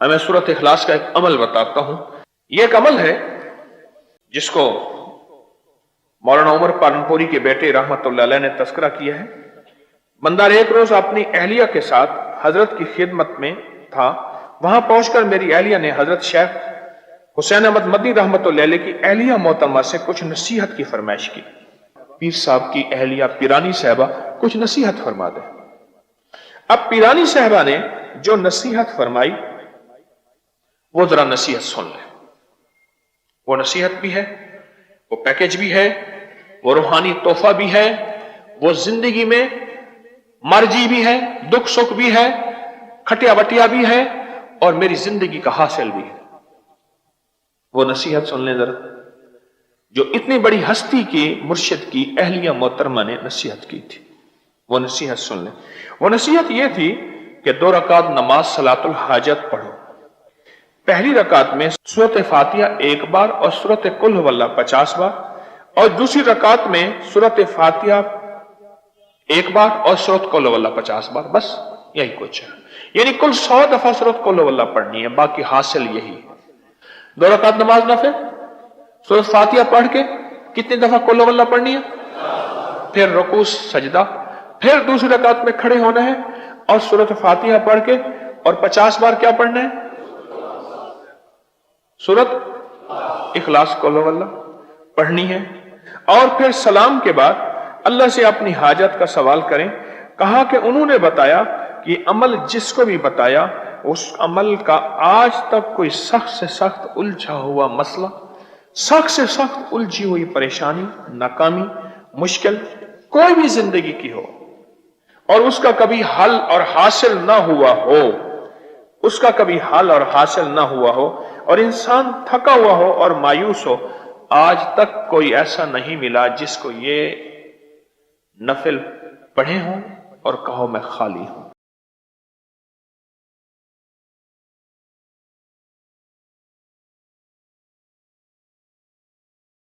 میں सूरत इखलास का एक अमल बताता हूं। ये एक अमल है जिसको मौलाना उमर पालनपुरी के बेटे रहमतुल्लाह अलैह ने तस्करा किया है। बंदा एक रोज अपनी अहलिया के साथ हजरत की खिदमत में था। वहां पहुंचकर मेरी अहलिया ने हजरत शेख हुसैन अहमद मदनी रहमतुल्लाह अलैह की अहलिया मोहतरमा से कुछ नसीहत की फरमाइश की। पीर साहब की अहलिया पीरानी साहबा कुछ नसीहत फरमा दे। अब पीरानी साहबा ने जो नसीहत फरमाई वो जरा नसीहत सुन ले। वो नसीहत भी है, वो पैकेज भी है, वो रूहानी तोहफा भी है, वो जिंदगी में मर्जी भी है, दुख सुख भी है, खटिया बटिया भी है और मेरी जिंदगी का हासिल भी है। वो नसीहत सुन ले जरा, जो इतनी बड़ी हस्ती की मुर्शिद की अहलिया मोहतरमा ने नसीहत की थी। वो नसीहत सुन ले। वो नसीहत ये थी कि 2 रकात नमाज सलातुल हाजत पढ़ो। पहली रकात में सूरत फातिहा 1 बार और सूरत कुल हुवल्लाह 50 बार और दूसरी रकात में सूरत फातिहा 1 बार और सूरत कुल हुवल्लाह 50 बार, बस यही कुछ है। यानी कुल 100 दफा सूरत कुल हुवल्लाह पढ़नी है, बाकी हासिल यही है। 2 रकात नमाज नफिल, सूरत फातिहा पढ़ के कितनी दफा कुल हुवल्लाह पढ़नी है, फिर रुकू सजदा, फिर दूसरी रकात में खड़े होना है और सूरत फातिहा पढ़ के और 50 बार क्या पढ़ना है, सूरत इखलास कुल हुवल्लाह पढ़नी है। और फिर सलाम के बाद अल्लाह से अपनी हाजत का सवाल करें। कहा कि उन्होंने बताया कि अमल जिसको भी बताया उस अमल का आज तक कोई सख्त से सख्त उलझा हुआ मसला, सख्त से सख्त उलझी हुई परेशानी, नाकामी, मुश्किल कोई भी जिंदगी की हो और उसका कभी हल और हासिल ना हुआ हो, उसका कभी हल और हासिल ना हुआ हो और इंसान थका हुआ हो और मायूस हो, आज तक कोई ऐसा नहीं मिला जिसको ये नफिल पढ़े हों और कहो मैं खाली हूं।